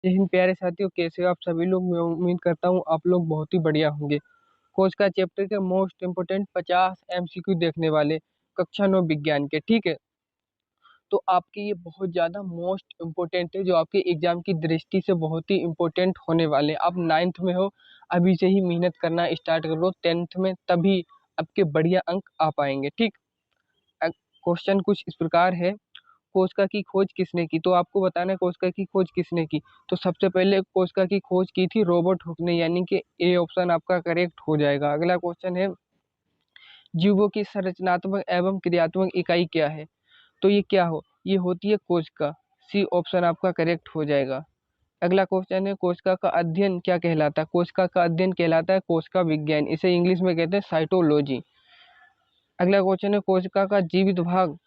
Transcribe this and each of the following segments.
जय हिंद प्यारे साथियों, कैसे हो आप सभी लोग। मैं उम्मीद करता हूँ आप लोग बहुत ही बढ़िया होंगे। कोच का चैप्टर के मोस्ट इम्पोर्टेंट 50 एमसीक्यू देखने वाले कक्षा 9 विज्ञान के, ठीक है। तो आपके ये बहुत ज़्यादा मोस्ट इम्पोर्टेंट है, जो आपके एग्जाम की दृष्टि से बहुत ही इम्पोर्टेंट होने वाले। आप 9th में हो, अभी से ही मेहनत करना स्टार्ट कर लो 10th में, तभी आपके बढ़िया अंक आ पाएंगे, ठीक। क्वेश्चन कुछ इस प्रकार है। कोशिका की खोज किसने की? तो आपको बताना है कोशिका की खोज किसने की। तो सबसे पहले कोशिका की खोज की थी रॉबर्ट हुक ने, यानी कि ए ऑप्शन आपका करेक्ट हो जाएगा। अगला क्वेश्चन है, जीवों की संरचनात्मक एवं क्रियात्मक इकाई क्या है? तो ये क्या हो, ये होती है कोशिका। सी ऑप्शन आपका करेक्ट हो जाएगा। अगला क्वेश्चन है, कोशिका का अध्ययन क्या कहलाता है? कोशिका का अध्ययन कहलाता है कोशिका विज्ञान, इसे इंग्लिश में कहते हैं साइटोलॉजी। अगला क्वेश्चन है, कोशिका का जीवित भाग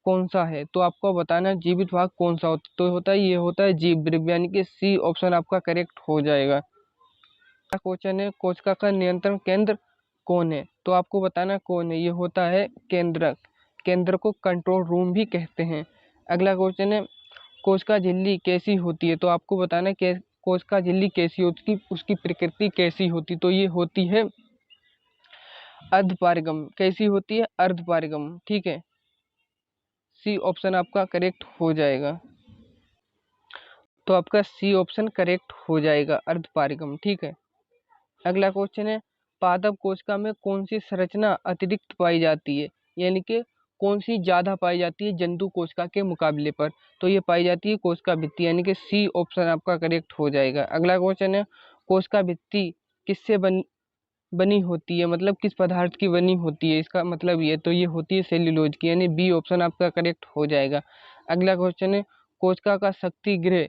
कौन सा है? तो आपको बताना है जीवित भाग कौन सा होता है। तो होता है, ये होता है जीव द्रव्य, यानी कि सी ऑप्शन आपका करेक्ट हो जाएगा। अगला क्वेश्चन है, कोशिका का नियंत्रण केंद्र कौन है? तो आपको बताना कौन है, ये होता है केंद्रक। केंद्र को कंट्रोल रूम भी कहते हैं। अगला क्वेश्चन है, कोशिका झिल्ली कैसी होती है? तो आपको बताना है कोशिका झिल्ली कैसी होती है, उसकी प्रकृति कैसी होती। तो ये होती है अर्धपारगम। कैसी होती है? अर्धपारगम, ठीक है। सी ऑप्शन आपका करेक्ट हो जाएगा। तो आपका सी ऑप्शन करेक्ट हो जाएगा, अर्धपारगम, ठीक है। अगला क्वेश्चन है, पादप कोशिका में कौन सी संरचना अतिरिक्त पाई जाती है? यानी कि कौन सी ज्यादा पाई जाती है जंतु कोशिका के मुकाबले पर? तो ये पाई जाती है कोशिका भित्ति, यानी कि सी ऑप्शन आपका करेक्ट हो जाएगा। अगला क्वेश्चन है, कोशिका भित्ति किससे बनी होती है, मतलब किस पदार्थ की बनी होती है, इसका मतलब ये। तो ये होती है सेल्यूलोज की, यानी बी ऑप्शन आपका करेक्ट हो जाएगा। अगला क्वेश्चन है, कोशिका का शक्ति गृह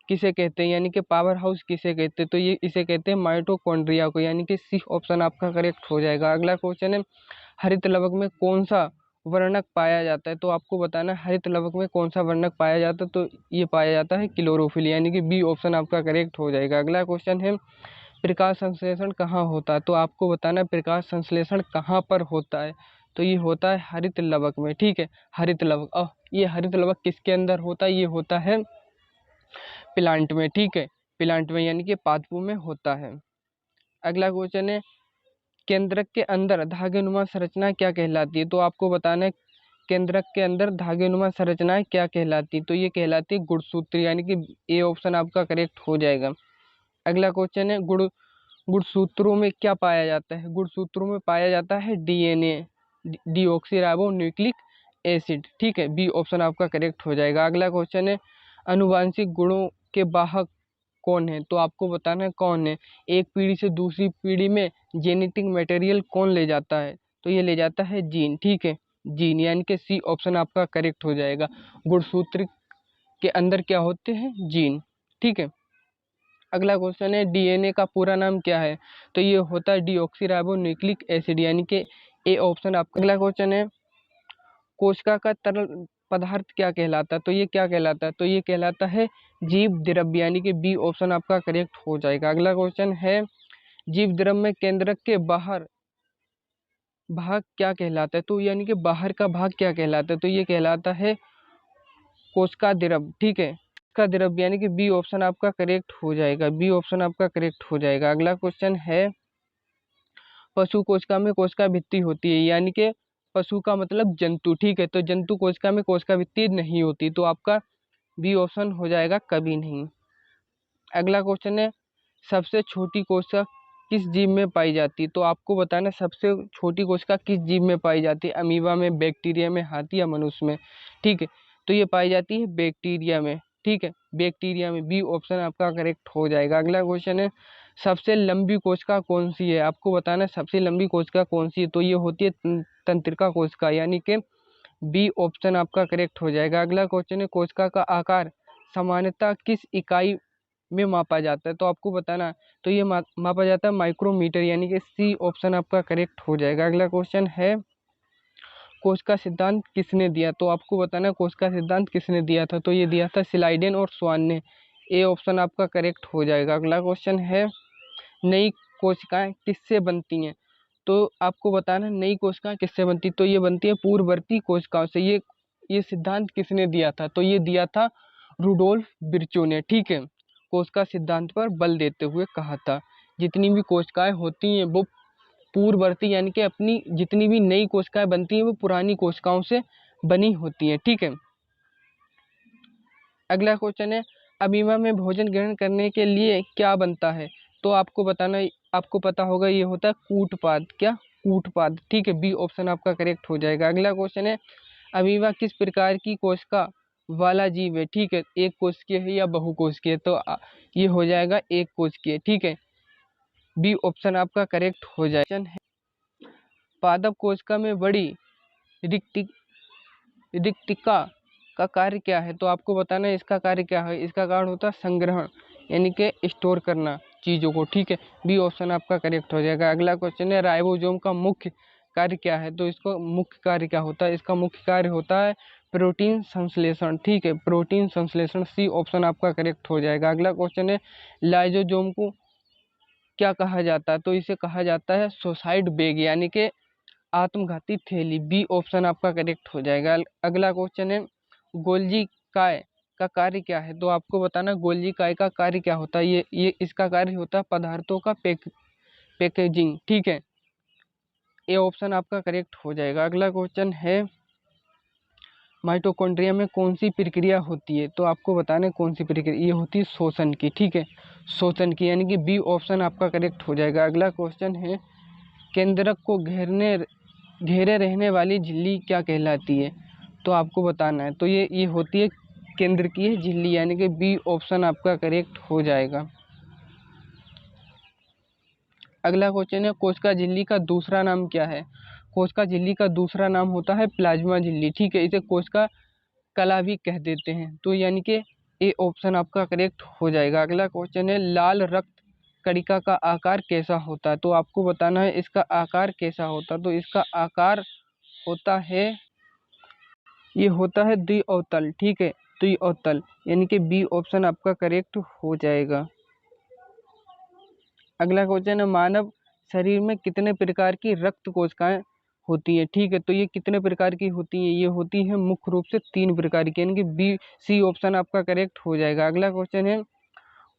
किसे कहते हैं, यानी कि पावर हाउस किसे कहते हैं? तो ये इसे कहते हैं माइटोकॉन्ड्रिया को, यानी कि सी ऑप्शन आपका करेक्ट हो जाएगा। अगला क्वेश्चन है, हरित लवक में कौन सा वर्णक पाया जाता है? तो आपको बताना है हरित लवक में कौन सा वर्णक पाया जाता है। तो ये पाया जाता है क्लोरोफिल, यानी कि बी ऑप्शन आपका करेक्ट हो जाएगा। अगला क्वेश्चन है, प्रकाश संश्लेषण कहाँ होता है? तो आपको बताना है प्रकाश संश्लेषण कहाँ पर होता है। तो ये होता है हरित लवक में, ठीक है। हरित लवक, और ये हरित लवक किसके अंदर होता है? ये होता है प्लांट में, ठीक है। प्लांट में, यानी कि पादपों में होता है। अगला क्वेश्चन है, केंद्रक के अंदर धागेनुमा संरचना क्या कहलाती है? तो आपको बताना है केंद्रक के अंदर धागेनुमा संरचनाएं क्या कहलाती? तो ये कहलाती है गुणसूत्र, यानी कि ए ऑप्शन आपका करेक्ट हो जाएगा। अगला क्वेश्चन है, गुणसूत्रों में क्या पाया जाता है? गुणसूत्रों में पाया जाता है डीएनए, डीऑक्सी न्यूक्लिक एसिड, ठीक है। बी ऑप्शन आपका करेक्ट हो जाएगा। अगला क्वेश्चन है, आनुवांशिक गुणों के वाहक कौन है? तो आपको बताना है कौन है। एक पीढ़ी से दूसरी पीढ़ी में जेनेटिक मटेरियल कौन ले जाता है? तो ये ले जाता है जीन, ठीक है। जीन, यानी कि सी ऑप्शन आपका करेक्ट हो जाएगा। गुणसूत्र के अंदर क्या होते हैं? जीन, ठीक है। अगला क्वेश्चन है, डीएनए का पूरा नाम क्या है? तो ये होता है डीऑक्सी न्यूक्लिक एसिड, यानी कि ए ऑप्शन आपका। अगला क्वेश्चन है, कोशिका का तरल पदार्थ क्या कहलाता है? तो ये क्या कहलाता है? तो ये कहलाता है जीव द्रव्य, यानी कि बी ऑप्शन आपका करेक्ट हो जाएगा। अगला क्वेश्चन है, जीव द्रव्य में केंद्रक के बाहर भाग क्या कहलाता है? तो यानी कि बाहर का भाग क्या कहलाता है? तो ये कहलाता है कोशिका द्रव्य, ठीक है। का द्रव्य, यानी कि बी ऑप्शन आपका करेक्ट हो जाएगा। बी ऑप्शन आपका करेक्ट हो जाएगा। अगला क्वेश्चन है, पशु कोशिका में कोशिका भित्ति होती है, यानी कि पशु का मतलब जंतु, ठीक है। तो जंतु कोशिका में कोशिका भित्ति नहीं होती, तो आपका बी ऑप्शन हो जाएगा कभी नहीं। अगला क्वेश्चन है, सबसे छोटी कोशिका किस जीव में पाई जाती है? तो आपको बताना सबसे छोटी कोशिका किस जीव में पाई जाती है। अमीबा में, बैक्टीरिया में, हाथी या मनुष्य में, ठीक है। तो ये पाई जाती है बैक्टीरिया में, ठीक है। बैक्टीरिया में, बी ऑप्शन आपका करेक्ट हो जाएगा। अगला क्वेश्चन है, सबसे लंबी कोशिका कौन सी है? आपको बताना है सबसे लंबी कोशिका कौन सी है। तो ये होती है तंत्रिका कोशिका, यानी कि बी ऑप्शन आपका करेक्ट हो जाएगा। अगला क्वेश्चन है, कोशिका का आकार सामान्यतः किस इकाई में मापा जाता है? तो आपको बताना है, तो ये मापा जाता है माइक्रोमीटर, यानी कि सी ऑप्शन आपका करेक्ट हो जाएगा। अगला क्वेश्चन है, कोश का सिद्धांत किसने दिया? तो आपको बताना है कोश का सिद्धांत किसने दिया था? तो ये दिया था स्लाइडेन और स्वान ने। ए ऑप्शन आपका करेक्ट हो जाएगा। अगला क्वेश्चन है, नई कोशिकाएं किससे बनती हैं? तो आपको बताना है नई कोशिकाएं किससे बनती? तो ये बनती है पूर्ववर्ती कोशिकाओं से। ये सिद्धांत किसने दिया था? तो ये दिया था रुडोल्फ विर्चो ने, ठीक है। कोशिका सिद्धांत पर बल देते हुए कहा था। जितनी भी कोशिकाएं होती हैं वो पूर्ववर्ती यानी कि अपनी जितनी भी नई कोशिकाएं बनती हैं वो पुरानी कोशिकाओं से बनी होती हैं। ठीक है, अगला क्वेश्चन है अमीबा में भोजन ग्रहण करने के लिए क्या बनता है? तो आपको बताना, आपको पता होगा ये होता है कूटपाद। क्या? कूटपाद। ठीक है, बी ऑप्शन आपका करेक्ट हो जाएगा। अगला क्वेश्चन है अमीबा किस प्रकार की कोशिका वाला जीव है? ठीक है, एक कोशिकीय है या बहुकोशिकीय? तो ये हो जाएगा एक कोशिकीय। ठीक है, बी ऑप्शन आपका करेक्ट हो जाएगा। पादप कोशिका में बड़ी रिक्तिका का कार्य क्या है? तो आपको बताना है इसका कार्य क्या है। इसका कार्य होता है संग्रहण यानी कि स्टोर करना चीज़ों को। ठीक है, बी ऑप्शन आपका करेक्ट हो जाएगा। अगला क्वेश्चन है राइबोसोम का मुख्य कार्य क्या है? तो इसको मुख्य कार्य क्या होता है? इसका मुख्य कार्य होता है प्रोटीन संश्लेषण। ठीक है, प्रोटीन संश्लेषण, सी ऑप्शन आपका करेक्ट हो जाएगा। अगला क्वेश्चन है लाइसोसोम को क्या कहा जाता है? तो इसे कहा जाता है सुसाइड बैग यानी कि आत्मघाती थैली। बी ऑप्शन आपका करेक्ट हो जाएगा। अगला क्वेश्चन है गोल्जी काय का कार्य क्या है? तो आपको बताना गोल्जी काय का कार्य क्या होता है। ये इसका कार्य होता है पदार्थों का पैकेजिंग। ठीक है, ए ऑप्शन आपका करेक्ट हो जाएगा। अगला क्वेश्चन है माइटोकॉन्ड्रिया में कौन सी प्रक्रिया होती है? तो आपको बताना है कौन सी प्रक्रिया, ये होती है शोषण की। ठीक है, शोषण की यानी कि बी ऑप्शन आपका करेक्ट हो जाएगा। अगला क्वेश्चन है केंद्रक को घेरे रहने वाली झिल्ली क्या कहलाती है? तो आपको बताना है। तो ये होती है केंद्रकीय झिल्ली यानी कि बी ऑप्शन आपका करेक्ट हो जाएगा। अगला क्वेश्चन है कोशिका झिल्ली का दूसरा नाम क्या है? कोशिका झिल्ली का दूसरा नाम होता है प्लाज्मा झिल्ली। ठीक है, इसे कोशिका कला भी कह देते हैं। तो यानी कि ए ऑप्शन आपका करेक्ट हो जाएगा। अगला क्वेश्चन है लाल रक्त कणिका का आकार कैसा होता है? तो आपको बताना है इसका आकार कैसा होता है। तो इसका आकार होता है, ये होता है द्विअवतल। ठीक है, द्विअवतल यानी कि बी ऑप्शन आपका करेक्ट हो जाएगा। अगला क्वेश्चन है मानव शरीर में कितने प्रकार की रक्त कोशिकाएं होती है? ठीक है, तो ये कितने प्रकार की होती है? ये होती है मुख्य रूप से 3 प्रकार की यानी कि बी सी ऑप्शन आपका करेक्ट हो जाएगा। अगला क्वेश्चन है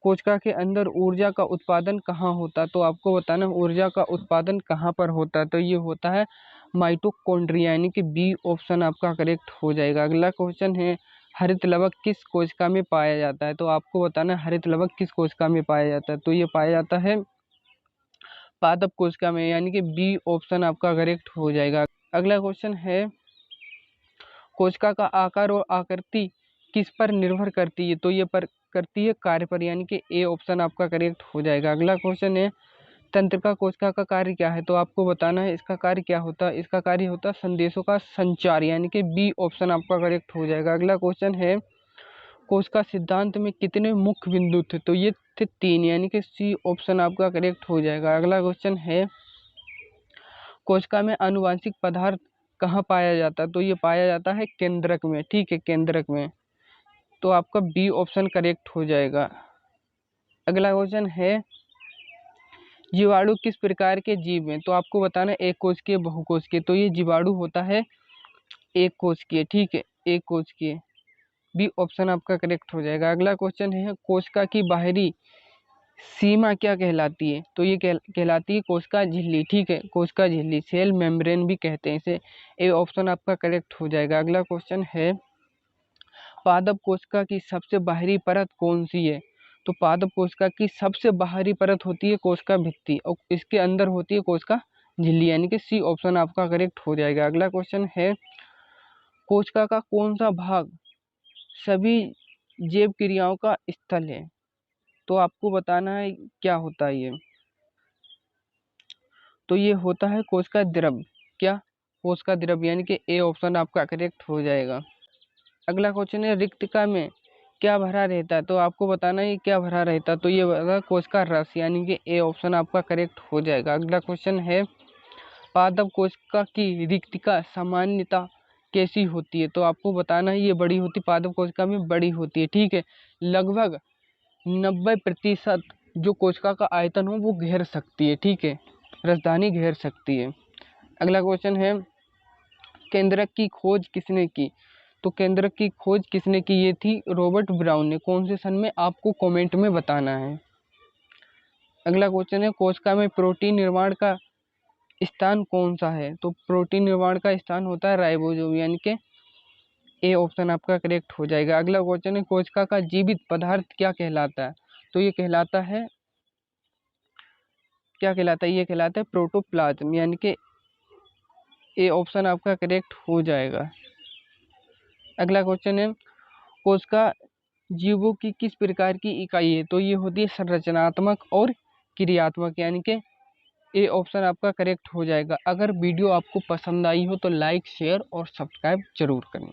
कोशिका के अंदर ऊर्जा का उत्पादन कहाँ होता है? तो आपको बताना ऊर्जा का उत्पादन कहाँ पर होता है। तो ये होता है माइटोकॉन्ड्रिया यानी कि बी ऑप्शन आपका करेक्ट हो जाएगा। अगला क्वेश्चन है हरित लवक किस कोशिका में पाया जाता है? तो आपको बताना है हरित लवक किस कोशिका में पाया जाता है। तो ये पाया जाता है पादप कोशिका में यानी कि बी ऑप्शन आपका करेक्ट हो जाएगा। अगला क्वेश्चन है कोशिका का आकार और आकृति किस पर निर्भर करती है? तो ये पर करती है कार्य पर यानी कि ए ऑप्शन आपका करेक्ट हो जाएगा। अगला क्वेश्चन है तंत्रिका कोशिका का कार्य क्या है? तो आपको बताना है इसका कार्य क्या होता है। इसका कार्य होता है संदेशों का संचार यानी कि बी ऑप्शन आपका करेक्ट हो जाएगा। अगला क्वेश्चन है कोशिका सिद्धांत में कितने मुख्य बिंदु थे? तो ये थे 3 यानी कि सी ऑप्शन आपका करेक्ट हो जाएगा। अगला क्वेश्चन है कोशिका में आनुवांशिक पदार्थ कहाँ पाया जाता है? तो ये पाया जाता है केंद्रक में। ठीक है, केंद्रक में। तो आपका बी ऑप्शन करेक्ट हो जाएगा। अगला क्वेश्चन है जीवाणु किस प्रकार के जीव हैं? तो आपको बताना एक कोशिकीय बहुकोशिकीय। तो ये जीवाणु होता है एक कोशिकीय। ठीक है, एक कोशिकीय, बी ऑप्शन आपका करेक्ट हो जाएगा। अगला क्वेश्चन है कोशिका की बाहरी सीमा क्या कहलाती है? तो ये कहलाती है कोशिका झिल्ली। ठीक है, कोशिका झिल्ली, सेल मेम्ब्रेन भी कहते हैं इसे। ए ऑप्शन आपका करेक्ट हो जाएगा। अगला क्वेश्चन है पादप कोशिका की सबसे बाहरी परत कौन सी है? तो पादप कोशिका की सबसे बाहरी परत होती है कोशिका भित्ति और इसके अंदर होती है कोशिका झिल्ली यानी कि सी ऑप्शन आपका करेक्ट हो जाएगा। अगला क्वेश्चन है कोशिका का कौन सा भाग सभी जैव क्रियाओं का स्थल है? तो आपको बताना है क्या होता है ये। तो ये होता है कोशिका द्रव। क्या? कोशिका द्रव यानी कि ए ऑप्शन आपका करेक्ट हो जाएगा। अगला क्वेश्चन है रिक्तिका में क्या भरा रहता है? तो आपको बताना है क्या भरा रहता है। तो ये भरा कोशिका रस यानी कि ए ऑप्शन आपका करेक्ट हो जाएगा। अगला क्वेश्चन है पादप कोशिका की रिक्तिका सामान्यता कैसी होती है? तो आपको बताना है ये बड़ी होती, पादप कोशिका में बड़ी होती है। ठीक है, लगभग 90% जो कोशिका का आयतन हो वो घेर सकती है। ठीक है, राजधानी घेर सकती है। अगला क्वेश्चन है केंद्रक की खोज किसने की? तो केंद्रक की खोज किसने की? ये थी रॉबर्ट ब्राउन ने। कौन से सन में? आपको कमेंट में बताना है। अगला क्वेश्चन है कोशिका में प्रोटीन निर्माण का स्थान कौन सा है? तो प्रोटीन निर्माण का स्थान होता है राइबोसोम, यानी कि ए ऑप्शन आपका करेक्ट हो जाएगा। अगला क्वेश्चन है कोशिका का जीवित पदार्थ क्या कहलाता है? तो ये कहलाता है, क्या कहलाता है? ये कहलाता है प्रोटोप्लाज्म, यानी कि ए ऑप्शन आपका करेक्ट हो जाएगा। अगला क्वेश्चन है कोशिका जीवों की किस प्रकार की इकाई है? तो ये होती है संरचनात्मक और क्रियात्मक, यानी कि ए ऑप्शन आपका करेक्ट हो जाएगा। अगर वीडियो आपको पसंद आई हो तो लाइक, शेयर और सब्सक्राइब जरूर करें।